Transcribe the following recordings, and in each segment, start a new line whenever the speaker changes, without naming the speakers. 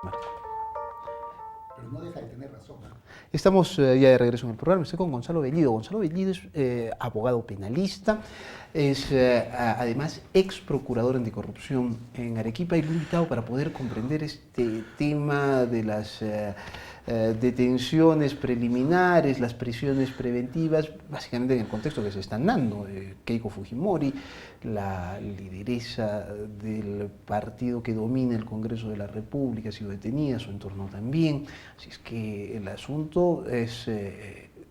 Pero no deja de tener razón, ¿no?
Estamos ya de regreso en el programa. Estoy con Gonzalo Bellido. Gonzalo Bellido es abogado penalista, es además ex procurador anticorrupción en Arequipa, y lo he invitado para poder comprender este tema de las detenciones preliminares, las prisiones preventivas, básicamente en el contexto que se están dando. Keiko Fujimori, la lideresa del partido que domina el Congreso de la República, ha sido detenida, su entorno también. Así es que el asunto es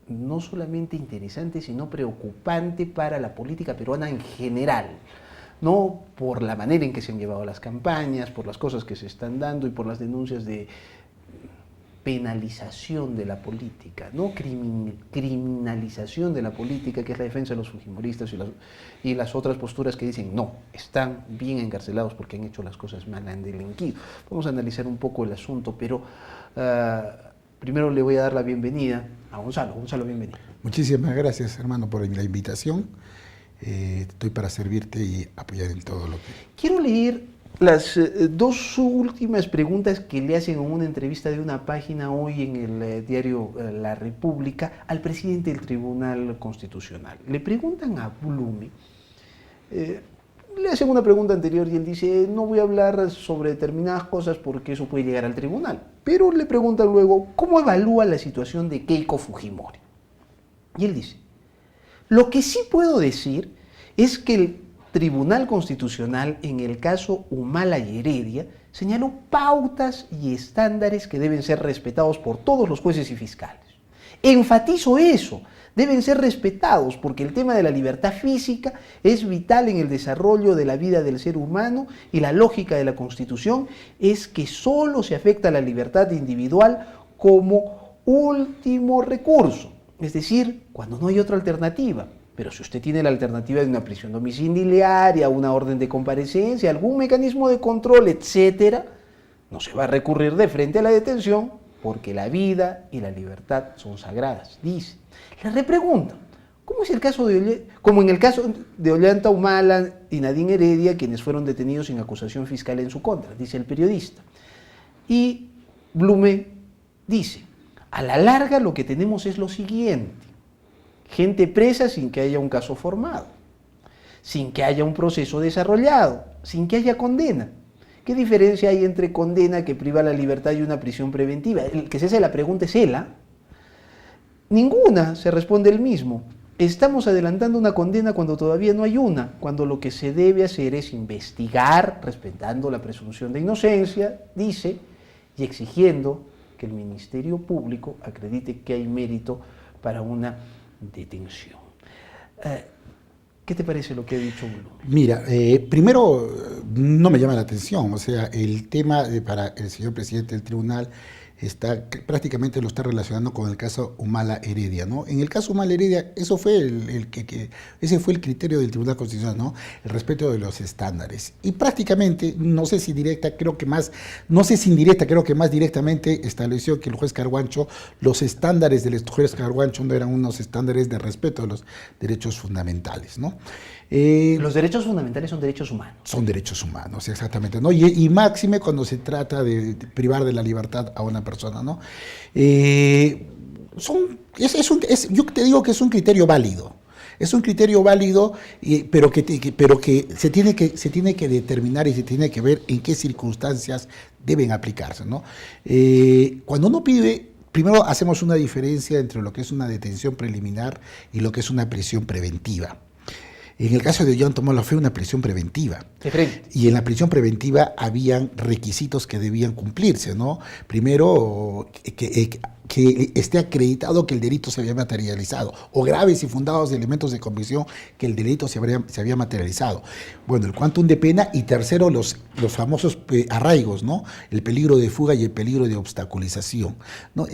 no solamente interesante, sino preocupante para la política peruana en general. No por la manera en que se han llevado las campañas, por las cosas que se están dando y por las denuncias de penalización de la política, no criminalización de la política, que es la defensa de los fujimoristas y las otras posturas que dicen no, están bien encarcelados porque han hecho las cosas mal, han delinquido. Vamos a analizar un poco el asunto, pero primero le voy a dar la bienvenida a Gonzalo. Gonzalo, bienvenido.
Muchísimas gracias, hermano, por la invitación. Estoy para servirte y apoyar en todo lo que...
Quiero leer las dos últimas preguntas que le hacen en una entrevista de una página hoy en el diario La República al presidente del Tribunal Constitucional. Le preguntan a Blume, le hacen una pregunta anterior y él dice, no voy a hablar sobre determinadas cosas porque eso puede llegar al tribunal. Pero le preguntan luego, ¿cómo evalúa la situación de Keiko Fujimori? Y él dice, lo que sí puedo decir es que el Tribunal Constitucional, en el caso Humala y Heredia, señaló pautas y estándares que deben ser respetados por todos los jueces y fiscales. Enfatizo eso, deben ser respetados porque el tema de la libertad física es vital en el desarrollo de la vida del ser humano y la lógica de la Constitución es que solo se afecta la libertad individual como último recurso, es decir, cuando no hay otra alternativa. Pero si usted tiene la alternativa de una prisión domiciliaria, una orden de comparecencia, algún mecanismo de control, etcétera, no se va a recurrir de frente a la detención porque la vida y la libertad son sagradas, dice. Le repregunta, ¿cómo es el caso como en el caso de Ollanta Humala y Nadine Heredia, quienes fueron detenidos sin acusación fiscal en su contra? Dice el periodista. Y Blume dice, a la larga lo que tenemos es lo siguiente. Gente presa sin que haya un caso formado, sin que haya un proceso desarrollado, sin que haya condena. ¿Qué diferencia hay entre condena que priva la libertad y una prisión preventiva? El que se hace la pregunta es ella. Ninguna, se responde él mismo. Estamos adelantando una condena cuando todavía no hay una, cuando lo que se debe hacer es investigar, respetando la presunción de inocencia, dice, y exigiendo que el Ministerio Público acredite que hay mérito para una detención. ¿Qué te parece lo que ha dicho Blume?
Mira, primero no me llama la atención, o sea, el tema para el señor presidente del tribunal prácticamente lo está relacionando con el caso Humala Heredia, ¿no? En el caso Humala Heredia, eso fue ese fue el criterio del Tribunal Constitucional, ¿no? El respeto de los estándares. Y prácticamente, no sé si indirecta, creo que más directamente estableció que el juez Carguancho, los estándares del juez Carguancho no eran unos estándares de respeto de los derechos fundamentales, ¿no?
Los derechos fundamentales son derechos humanos. Son derechos humanos,
exactamente, ¿no? Y máxime cuando se trata de privar de la libertad a una persona, ¿no? Yo te digo que es un criterio válido. Es un criterio válido, pero que se tiene que determinar y se tiene que ver en qué circunstancias deben aplicarse, ¿no? Cuando uno pide, primero hacemos una diferencia entre lo que es una detención preliminar y lo que es una prisión preventiva. En el caso de Ollanta Humala fue una prisión preventiva. Y en la prisión preventiva habían requisitos que debían cumplirse, ¿no? Primero, que esté acreditado que el delito se había materializado, o graves y fundados elementos de convicción que el delito se había materializado. Bueno, el quantum de pena, y tercero, los famosos arraigos, ¿no? El peligro de fuga y el peligro de obstaculización, ¿no?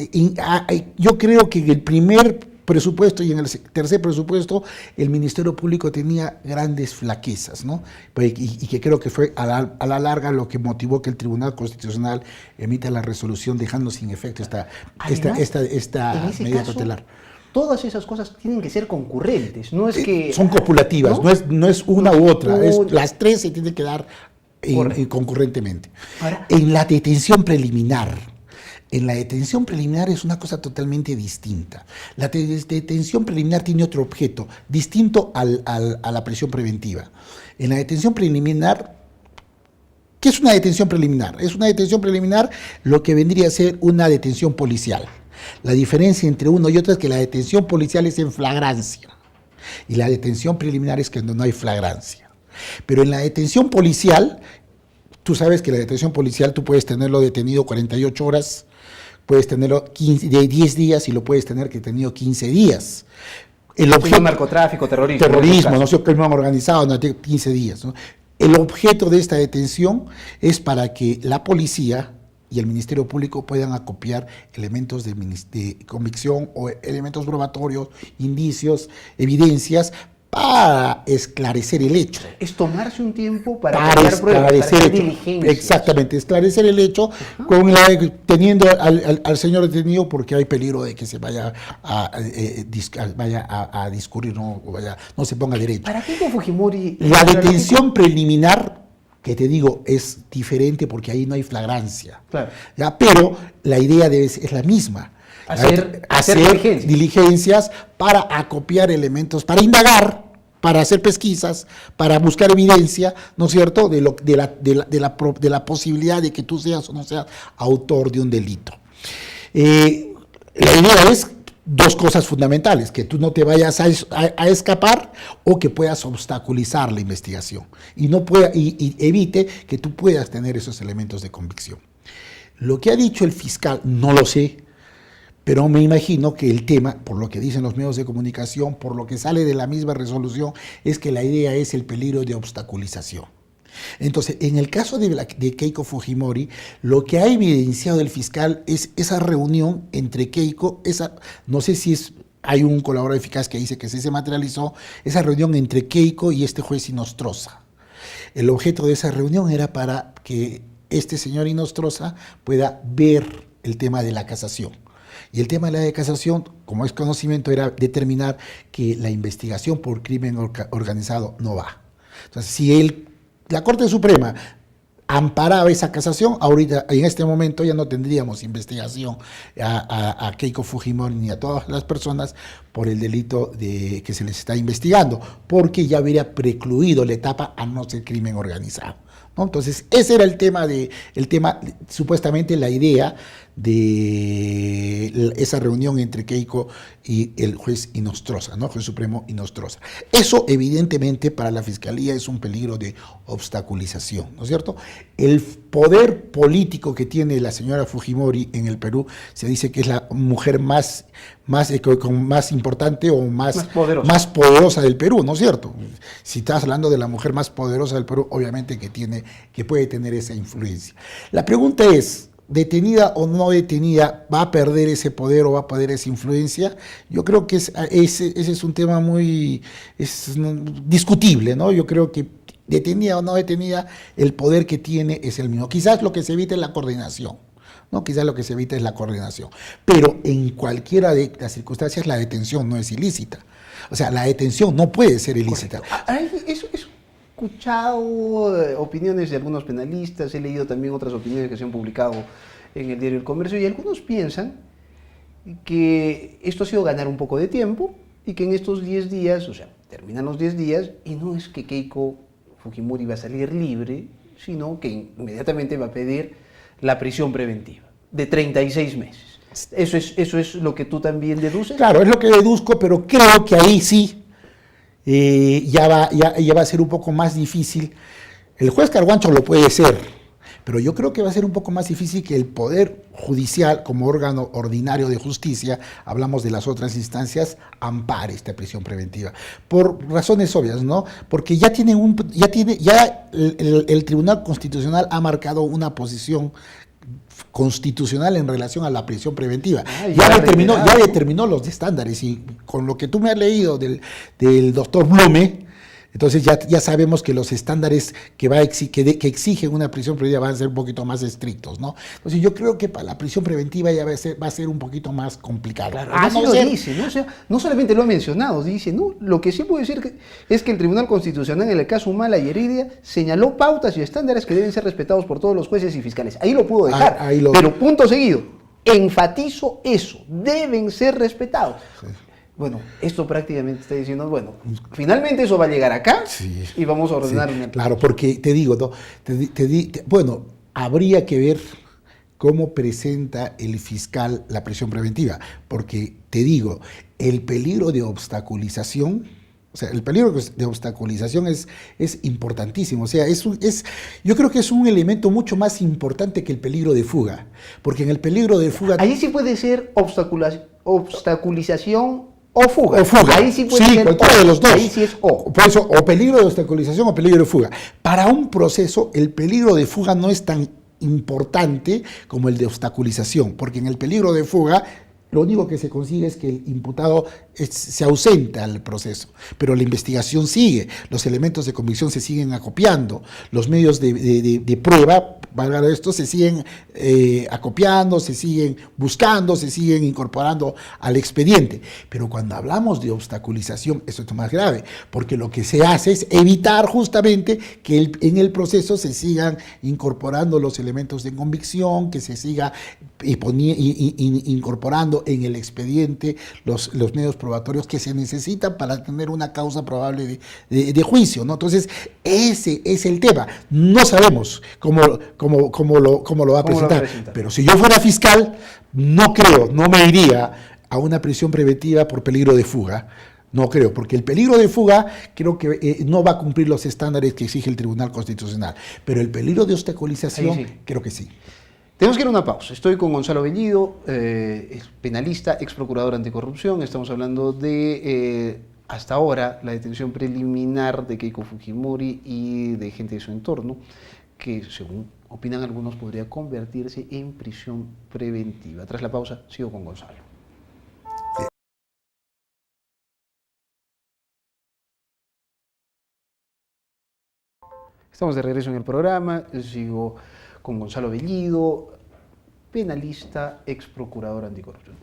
Yo creo que en el primer presupuesto y en el tercer presupuesto el Ministerio Público tenía grandes flaquezas, ¿no? Y que creo que fue a la larga lo que motivó que el Tribunal Constitucional emita la resolución dejando sin efecto esta medida cautelar.
Todas esas cosas tienen que ser concurrentes, no es que...
Son copulativas, ¿no? No es una u otra, las tres se tienen que dar concurrentemente.
Ahora,
En la detención preliminar, es una cosa totalmente distinta. La detención preliminar tiene otro objeto, distinto a la prisión preventiva. En la detención preliminar, ¿qué es una detención preliminar? Es una detención preliminar lo que vendría a ser una detención policial. La diferencia entre uno y otro es que la detención policial es en flagrancia y la detención preliminar es que no hay flagrancia. Pero en la detención policial, tú sabes que la detención policial tú puedes tenerlo detenido 48 horas, puedes tenerlo 10 días y lo puedes tener que detenido 15 días. El objeto,
narcotráfico, terrorismo.
Terrorismo, no sé, crimen organizado, no, 15 días. ¿No? El objeto de esta detención es para que la policía y el Ministerio Público puedan acopiar elementos de convicción o elementos probatorios, indicios, evidencias, para esclarecer el hecho.
Es tomarse un tiempo para esclarecer diligencias.
Exactamente, esclarecer el hecho teniendo al señor detenido porque hay peligro de que se vaya a discurrir, no se ponga derecho.
¿Para qué con Fujimori?
La detención preliminar, que te digo, es diferente porque ahí no hay flagrancia.
Claro.
¿Ya? Pero la idea es la misma.
Hacer
diligencias para acopiar elementos, para indagar, para hacer pesquisas, para buscar evidencia, ¿no es cierto?, de la posibilidad de que tú seas o no seas autor de un delito. La idea es dos cosas fundamentales: que tú no te vayas a escapar o que puedas obstaculizar la investigación y evite que tú puedas tener esos elementos de convicción. Lo que ha dicho el fiscal, no lo sé, pero me imagino que el tema, por lo que dicen los medios de comunicación, por lo que sale de la misma resolución, es que la idea es el peligro de obstaculización. Entonces, en el caso de Keiko Fujimori, lo que ha evidenciado el fiscal es esa reunión entre Keiko, no sé si hay un colaborador eficaz que dice que se materializó, esa reunión entre Keiko y este juez Inostroza. El objeto de esa reunión era para que este señor Inostroza pueda ver el tema de la casación. Y el tema de la casación, como es conocimiento, era determinar que la investigación por crimen organizado no va. Entonces, si la Corte Suprema amparaba esa casación, ahorita, en este momento, ya no tendríamos investigación a Keiko Fujimori ni a todas las personas por el delito que se les está investigando, porque ya habría precluido la etapa a no ser crimen organizado, ¿no? Entonces, ese era el tema, supuestamente la idea de esa reunión entre Keiko y el juez Inostroza, ¿no? Juez Supremo Inostroza. Eso, evidentemente, para la Fiscalía es un peligro de obstaculización, ¿no es cierto? El poder político que tiene la señora Fujimori en el Perú, se dice que es la mujer más importante o más poderosa del Perú, ¿no es cierto? Si estás hablando de la mujer más poderosa del Perú, obviamente que puede tener esa influencia. La pregunta es, detenida o no detenida, ¿va a perder ese poder o va a perder esa influencia? Yo creo que ese es un tema muy discutible, ¿no? Yo creo que detenida o no detenida, el poder que tiene es el mismo. Quizás lo que se evita es la coordinación, ¿no? Quizás lo que se evita es la coordinación. Pero en cualquiera de las circunstancias la detención no es ilícita. O sea, la detención no puede ser ilícita.
Eso he escuchado opiniones de algunos penalistas, he leído también otras opiniones que se han publicado en el diario El Comercio, y algunos piensan que esto ha sido ganar un poco de tiempo y que en estos 10 días, o sea, terminan los 10 días y no es que Keiko Fujimori va a salir libre, sino que inmediatamente va a pedir la prisión preventiva de 36 meses. ¿Eso es lo que tú también deduces?
Claro, es lo que deduzco, pero creo que ahí sí ya va a ser un poco más difícil. El juez Carguancho lo puede ser, pero yo creo que va a ser un poco más difícil que el Poder Judicial, como órgano ordinario de justicia, hablamos de las otras instancias, ampare esta prisión preventiva. Por razones obvias, ¿no? Porque el Tribunal Constitucional ha marcado una posición constitucional en relación a la prisión preventiva. Ya determinó los estándares, y con lo que tú me has leído del doctor Blume, Entonces ya sabemos que los estándares que exigen una prisión preventiva van a ser un poquito más estrictos, ¿no? Entonces yo creo que para la prisión preventiva ya va a ser un poquito más complicado.
Claro, así lo dice, ¿no? O sea, no solamente lo ha mencionado, dice, no, lo que sí puedo decir es que el Tribunal Constitucional en el caso Humala y Heredia señaló pautas y estándares que deben ser respetados por todos los jueces y fiscales. Ahí lo pudo dejar, pero punto seguido, enfatizo eso, deben ser respetados. Sí. Bueno, esto prácticamente está diciendo, bueno, finalmente eso va a llegar acá y vamos a ordenar una...
Claro, porque te digo, ¿no? Bueno, habría que ver cómo presenta el fiscal la prisión preventiva, porque te digo, el peligro de obstaculización, o sea, el peligro de obstaculización es importantísimo, o sea, yo creo que es un elemento mucho más importante que el peligro de fuga, porque en el peligro de fuga...
Ahí sí puede ser obstaculización o fuga.
Ahí sí puede ser cualquiera de los dos. Ahí sí es o. Por eso, o peligro de obstaculización o peligro de fuga. Para un proceso, el peligro de fuga no es tan importante como el de obstaculización, porque en el peligro de fuga lo único que se consigue es que el imputado se ausenta al proceso, pero la investigación sigue, los elementos de convicción se siguen acopiando, los medios de prueba, valga esto, se siguen acopiando, se siguen buscando, se siguen incorporando al expediente. Pero cuando hablamos de obstaculización, eso es más grave, porque lo que se hace es evitar justamente que en el proceso se sigan incorporando los elementos de convicción, que se siga incorporando en el expediente los medios probatorios que se necesitan para tener una causa probable de juicio, ¿no? Entonces, ese es el tema. No sabemos cómo lo va a presentar, pero si yo fuera fiscal, no me iría a una prisión preventiva por peligro de fuga. No creo, porque el peligro de fuga creo que no va a cumplir los estándares que exige el Tribunal Constitucional, pero el peligro de obstaculización creo que sí.
Tenemos que ir a una pausa. Estoy con Gonzalo Bellido, penalista, ex procurador anticorrupción. Estamos hablando de, hasta ahora, la detención preliminar de Keiko Fujimori y de gente de su entorno, que según opinan algunos podría convertirse en prisión preventiva. Tras la pausa, sigo con Gonzalo. Estamos de regreso en el programa. Sigo con Gonzalo Bellido, penalista, ex procurador anticorrupción.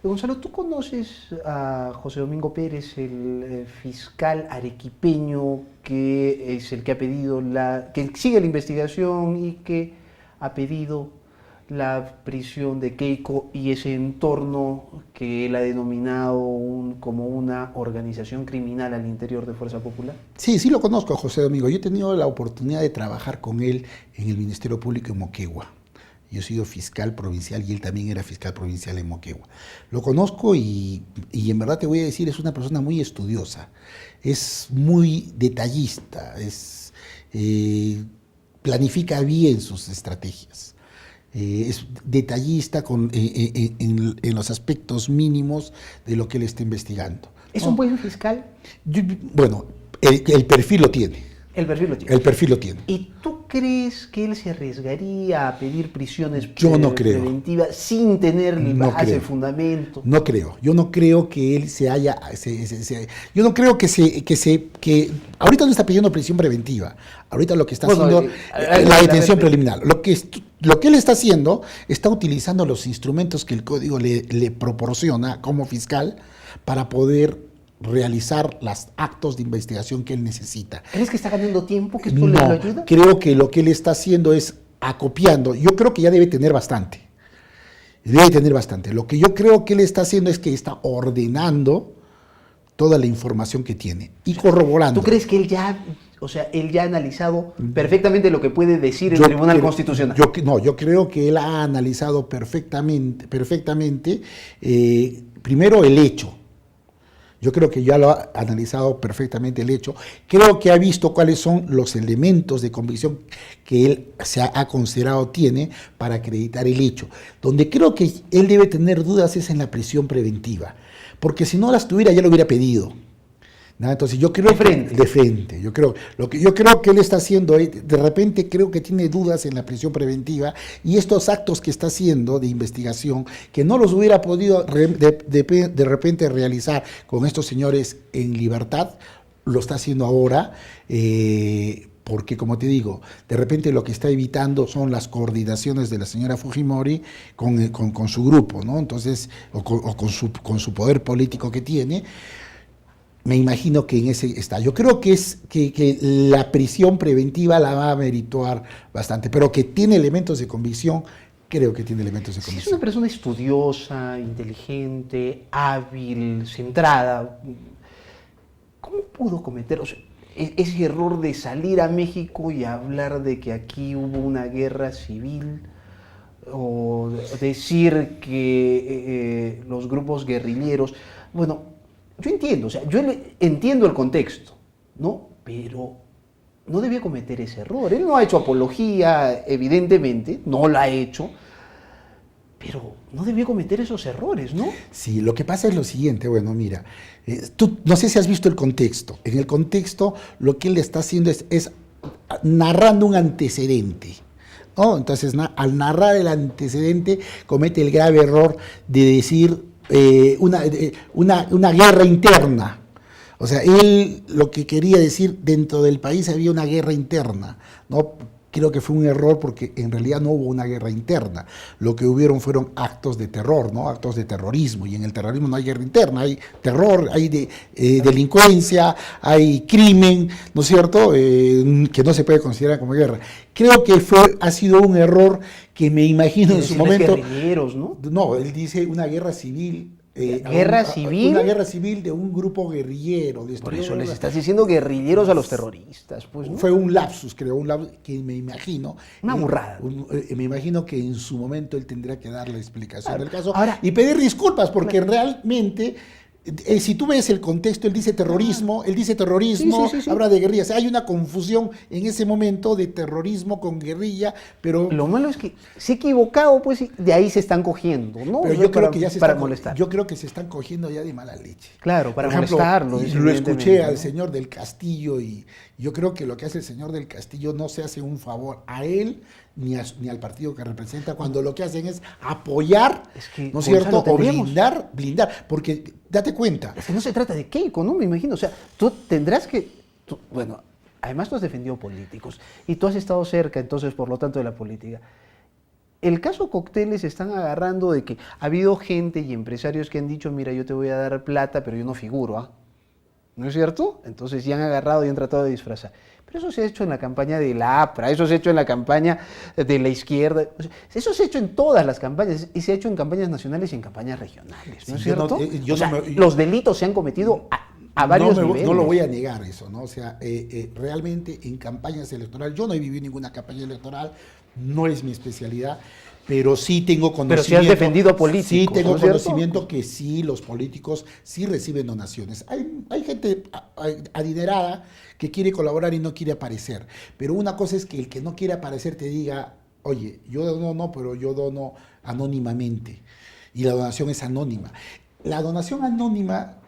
Gonzalo, ¿tú conoces a José Domingo Pérez, el fiscal arequipeño que es el que ha pedido que sigue la investigación y que ha pedido la prisión de Keiko y ese entorno que él ha denominado como una organización criminal al interior de Fuerza Popular?
Sí, sí lo conozco a José Domingo. Yo he tenido la oportunidad de trabajar con él en el Ministerio Público en Moquegua. Yo he sido fiscal provincial y él también era fiscal provincial en Moquegua. Lo conozco y en verdad te voy a decir, es una persona muy estudiosa, es muy detallista, planifica bien sus estrategias. Es detallista en los aspectos mínimos de lo que él está investigando.
¿Es un buen fiscal?
Bueno, el perfil lo tiene.
El perfil lo tiene.
El perfil lo tiene.
¿Y tú crees que él se arriesgaría a pedir prisiones
preventivas
sin tener ni base, fundamento?
No creo. Yo no creo que él yo no creo que ahorita no está pidiendo prisión preventiva. Ahorita lo que está haciendo la detención preliminar. Lo que él está haciendo, está utilizando los instrumentos que el código le proporciona como fiscal para poder realizar los actos de investigación que él necesita.
¿Crees que está ganando tiempo? ¿Que esto le ayuda?
Creo que lo que él está haciendo es acopiando. Yo creo que ya debe tener bastante. Lo que yo creo que él está haciendo es que está ordenando toda la información que tiene y corroborando.
¿Tú crees que él ya ha analizado perfectamente lo que puede decir el Tribunal Constitucional?
Yo creo que él ha analizado perfectamente, primero el hecho. Yo creo que ya lo ha analizado perfectamente el hecho. Creo que ha visto cuáles son los elementos de convicción que él ha considerado tiene para acreditar el hecho. Donde creo que él debe tener dudas es en la prisión preventiva, porque si no las tuviera ya lo hubiera pedido. ¿No? Entonces yo creo de frente. Yo creo que él está haciendo, de repente creo que tiene dudas en la prisión preventiva y estos actos que está haciendo de investigación que no los hubiera podido de repente realizar con estos señores en libertad, lo está haciendo ahora, porque como te digo, de repente lo que está evitando son las coordinaciones de la señora Fujimori con su grupo, ¿no? Entonces, o con su poder político que tiene. Me imagino que en ese está. Yo creo que la prisión preventiva la va a merituar bastante, pero que tiene elementos de convicción, creo que tiene elementos de
Si es
convicción.
una persona estudiosa, inteligente, hábil, centrada, ¿cómo pudo cometer ese error de salir a México y hablar de que aquí hubo una guerra civil? O decir que los grupos guerrilleros, bueno, yo entiendo, o sea, entiendo el contexto, ¿no? Pero no debía cometer ese error. Él no ha hecho apología, evidentemente, no la ha hecho, pero no debió cometer esos errores, ¿no?
Sí, lo que pasa es lo siguiente, bueno, mira, tú no sé si has visto el contexto. En el contexto lo que él está haciendo es narrando un antecedente, ¿no? Entonces, al narrar el antecedente, comete el grave error de decir una guerra interna. O sea, él lo que quería decir, dentro del país había una guerra interna, ¿no? Creo que fue un error porque en realidad no hubo una guerra interna. Lo que hubieron fueron actos de terror, ¿no? Actos de terrorismo. Y en el terrorismo no hay guerra interna, hay terror, hay delincuencia, hay crimen, ¿no es cierto? Que no se puede considerar como guerra. Creo que ha sido un error que me imagino en su momento.
Guerrilleros, ¿no?
No, él dice una guerra civil.
¿Guerra civil?
Una guerra civil de un grupo guerrillero.
Por eso les estás diciendo guerrilleros a los terroristas, pues, ¿no?
Fue un lapsus, creo, un lapsus que me imagino.
Una burrada.
Me imagino que en su momento él tendrá que dar la explicación del caso
Ahora,
y pedir disculpas, porque realmente, si tú ves el contexto, él dice terrorismo,
Sí.
habla de guerrilla. O sea, hay una confusión en ese momento de terrorismo con guerrilla, pero...
Lo malo es que se ha equivocado, pues, y de ahí se están cogiendo, ¿no?
Pero yo creo que ya
para molestar.
Yo creo que se están cogiendo ya de mala leche.
Claro, para
Por ejemplo,
molestarlo.
y lo escuché al
¿no?
señor del Castillo y yo creo que lo que hace el señor del Castillo no se hace un favor a él ni al partido que representa, cuando lo que hacen es apoyar,
que,
¿no es cierto? O
tendríamos...
blindar, porque date cuenta.
Es que no se trata de Keiko, ¿no? Me imagino. O sea, tú tendrás que... bueno, además tú has defendido políticos y tú has estado cerca, entonces, por lo tanto, de la política. El caso Cócteles están agarrando de que ha habido gente y empresarios que han dicho, mira, yo te voy a dar plata, pero yo no figuro, ¿ah? ¿No es cierto? Entonces ya han agarrado y han tratado de disfrazar. Pero eso se ha hecho en la campaña de la APRA, eso se ha hecho en la campaña de la izquierda, eso se ha hecho en todas las campañas y se ha hecho en campañas nacionales y en campañas regionales, ¿no es cierto? Los delitos se han cometido a varios niveles.
No lo voy a negar eso, ¿no? O sea, realmente en campañas electorales, yo no he vivido ninguna campaña electoral, no es mi especialidad, pero sí tengo conocimiento.
Pero sí has defendido políticos.
Sí tengo
¿no es
conocimiento que sí, los políticos sí reciben donaciones. Hay gente adinerada que quiere colaborar y no quiere aparecer. Pero una cosa es que el que no quiere aparecer te diga, oye, yo dono no, pero yo dono anónimamente. Y la donación es anónima. La donación anónima,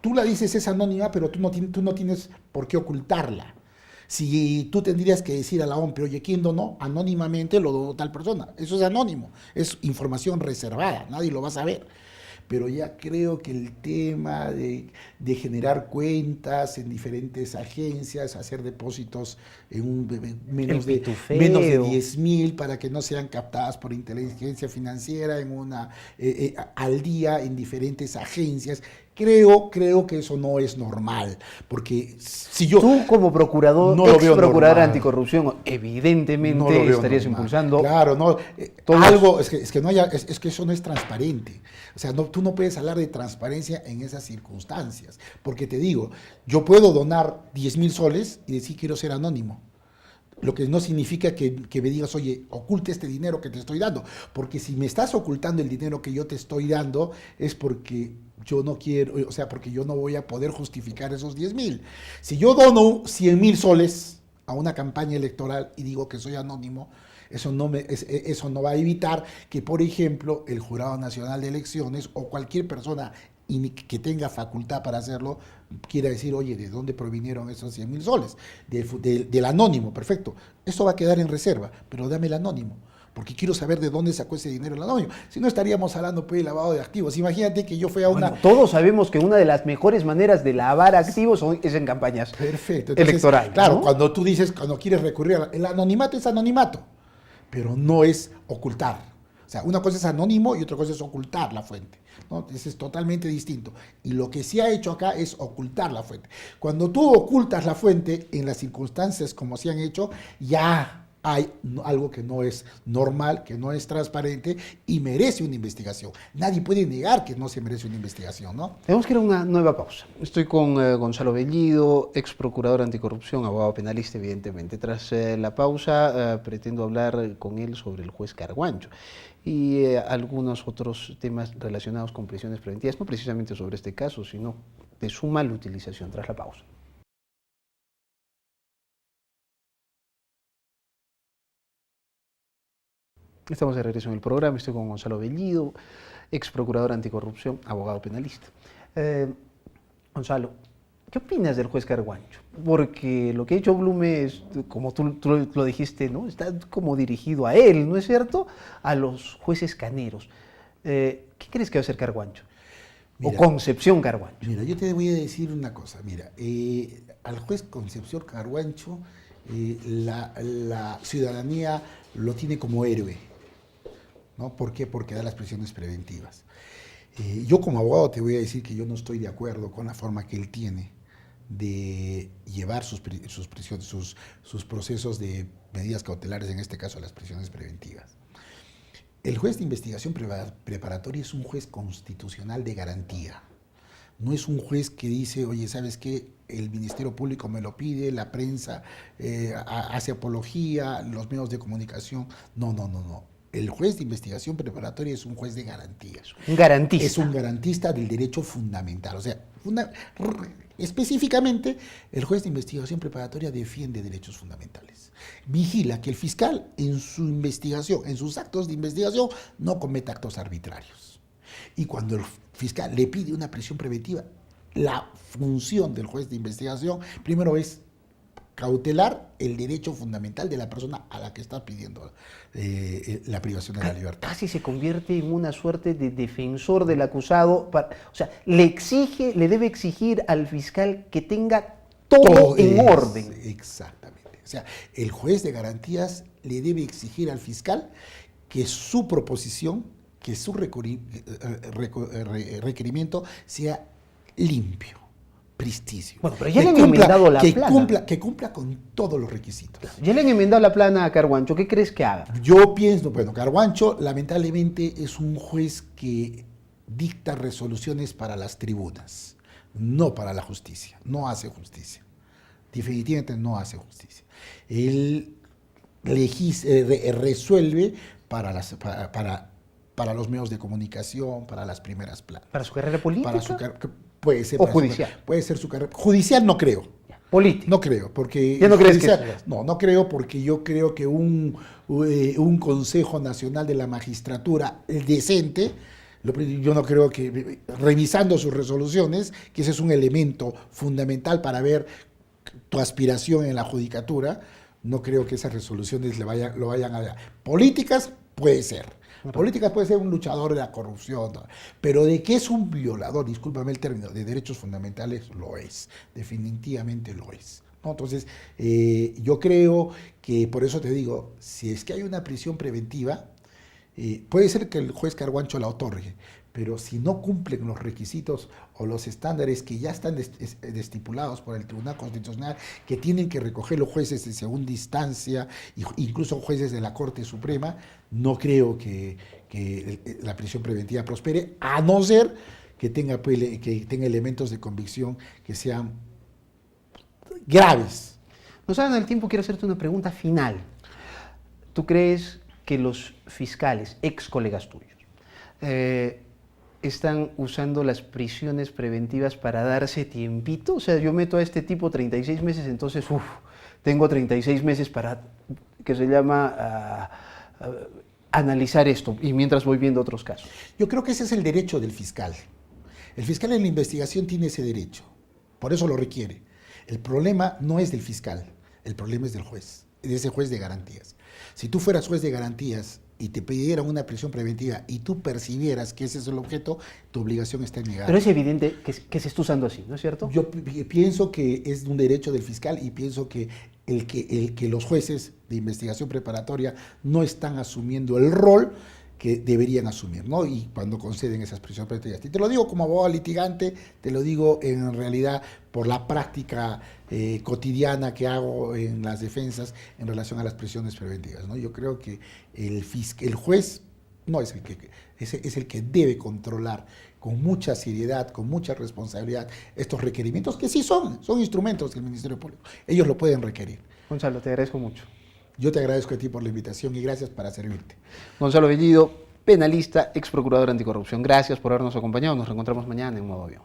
tú la dices es anónima, pero tú no tienes por qué ocultarla. Si tú tendrías que decir a la OMP, oye, ¿quién donó? Anónimamente lo donó tal persona. Eso es anónimo, es información reservada, nadie lo va a saber. Pero ya creo que el tema de generar cuentas en diferentes agencias, hacer depósitos en menos de 10.000 para que no sean captadas por inteligencia financiera al día en diferentes agencias, creo que eso no es normal, porque si yo...
Tú como procurador,
no lo veo
procurador
normal.
Anticorrupción, evidentemente
No lo veo
estarías
normal.
impulsando...
Claro, no,
todos...
algo, es que no haya, es que eso no es transparente. O sea, tú no puedes hablar de transparencia en esas circunstancias, porque te digo, yo puedo donar 10.000 soles y decir quiero ser anónimo. Lo que no significa que me digas, oye, oculte este dinero que te estoy dando, porque si me estás ocultando el dinero que yo te estoy dando es porque yo no quiero, o sea, porque yo no voy a poder justificar esos 10.000. Si yo dono 100.000 soles a una campaña electoral y digo que soy anónimo, eso no va a evitar que, por ejemplo, el Jurado Nacional de Elecciones o cualquier persona que tenga facultad para hacerlo quiera decir, oye, ¿de dónde provinieron esos 100.000 soles? Del anónimo, perfecto. Eso va a quedar en reserva, pero dame el anónimo. porque quiero saber de dónde sacó ese dinero el anónimo. Si no estaríamos hablando pues, de lavado de activos. Imagínate que yo fui a una...
Bueno, todos sabemos que una de las mejores maneras de lavar activos es en campañas electorales.
Claro,
¿no?
cuando tú dices, cuando quieres recurrir el anonimato es anonimato, pero no es ocultar. O sea, una cosa es anónimo y otra cosa es ocultar la fuente, ¿no? Eso es totalmente distinto. Y lo que se ha hecho acá es ocultar la fuente. Cuando tú ocultas la fuente en las circunstancias como se han hecho, ya hay algo que no es normal, que no es transparente y merece una investigación. Nadie puede negar que no se merece una investigación, ¿no?
Tenemos que ir a una nueva pausa. Estoy con Gonzalo Bellido, ex procurador anticorrupción, abogado penalista, evidentemente. Tras la pausa, pretendo hablar con él sobre el juez Carguancho y algunos otros temas relacionados con prisiones preventivas, no precisamente sobre este caso, sino de su mala utilización. Tras la pausa. Estamos de regreso en el programa, estoy con Gonzalo Bellido, ex procurador anticorrupción, abogado penalista. Gonzalo, ¿qué opinas del juez Carguancho? Porque lo que ha hecho Blume es, como tú lo dijiste, ¿no? Está como dirigido a él, ¿no es cierto? A los jueces caneros. ¿Qué crees que va a hacer Carguancho? O Concepción Carguancho.
Mira, yo te voy a decir una cosa. Mira, al juez Concepción Carguancho, la ciudadanía lo tiene como héroe, ¿no? ¿Por qué? Porque da las prisiones preventivas. Yo como abogado te voy a decir que yo no estoy de acuerdo con la forma que él tiene de llevar sus procesos de medidas cautelares, en este caso las prisiones preventivas. El juez de investigación preparatoria es un juez constitucional de garantía. No es un juez que dice, oye, ¿sabes qué? El Ministerio Público me lo pide, la prensa hace apología, los medios de comunicación. No. El juez de investigación preparatoria es un juez de garantías.
Un garantista.
Es un garantista del derecho fundamental. O sea, específicamente, el juez de investigación preparatoria defiende derechos fundamentales. Vigila que el fiscal en su investigación, en sus actos de investigación, no cometa actos arbitrarios. Y cuando el fiscal le pide una prisión preventiva, la función del juez de investigación primero es cautelar el derecho fundamental de la persona a la que está pidiendo la privación de la libertad.
Casi se convierte en una suerte de defensor del acusado. O sea, le debe exigir al fiscal que tenga todo en orden.
Exactamente. O sea, el juez de garantías le debe exigir al fiscal que su proposición, que su requerimiento sea limpio, prestigio.
Bueno, pero ya le han enmendado la plana.
Que cumpla con todos los requisitos.
Ya le han enmendado la plana a Carguancho. ¿Qué crees que haga?
Yo pienso, bueno, Carguancho lamentablemente es un juez que dicta resoluciones para las tribunas, no para la justicia. No hace justicia. Definitivamente no hace justicia. Él resuelve para los medios de comunicación, para las primeras planas.
¿Para su carrera política?
Puede ser.
¿O judicial?
Puede ser su carrera. Judicial no creo.
¿Política?
No creo, porque...
¿Ya no crees que
No creo, porque yo creo que un Consejo Nacional de la Magistratura decente, yo no creo que, revisando sus resoluciones, que ese es un elemento fundamental para ver tu aspiración en la judicatura, no creo que esas resoluciones lo vayan a... Políticas, puede ser. Políticas puede ser un luchador de la corrupción, ¿no? Pero de que es un violador, discúlpame el término, de derechos fundamentales, lo es, definitivamente lo es, ¿no? Entonces, yo creo que, por eso te digo, si es que hay una prisión preventiva, puede ser que el juez Carguancho la otorgue, pero si no cumplen los requisitos o los estándares que ya están estipulados por el Tribunal Constitucional, que tienen que recoger los jueces de segunda instancia, incluso jueces de la Corte Suprema, no creo que la prisión preventiva prospere, a no ser que tenga elementos de convicción que sean graves.
Nos dan el tiempo, quiero hacerte una pregunta final. ¿Tú crees que los fiscales, ex colegas tuyos, están usando las prisiones preventivas para darse tiempito? O sea, yo meto a este tipo 36 meses, entonces, tengo 36 meses para, que se llama, analizar esto, y mientras voy viendo otros casos.
Yo creo que ese es el derecho del fiscal. El fiscal en la investigación tiene ese derecho, por eso lo requiere. El problema no es del fiscal, el problema es del juez, de ese juez de garantías. Si tú fueras juez de garantías y te pidieran una prisión preventiva y tú percibieras que ese es el objeto, tu obligación está en negar.
Pero es evidente que se está usando así, ¿no es cierto?
Yo pienso que es un derecho del fiscal y pienso que el que los jueces de investigación preparatoria no están asumiendo el rol que deberían asumir, ¿no? Y cuando conceden esas prisiones preventivas. Y te lo digo como abogado litigante, te lo digo en realidad por la práctica cotidiana que hago en las defensas en relación a las prisiones preventivas, ¿no? Yo creo que el juez no es es el que debe controlar con mucha seriedad, con mucha responsabilidad estos requerimientos, que sí son instrumentos del Ministerio Público. Ellos lo pueden requerir.
Gonzalo, te agradezco mucho.
Yo te agradezco a ti por la invitación y gracias para servirte.
Gonzalo Bellido, penalista, ex procurador anticorrupción. Gracias por habernos acompañado. Nos reencontramos mañana en Modo Avión.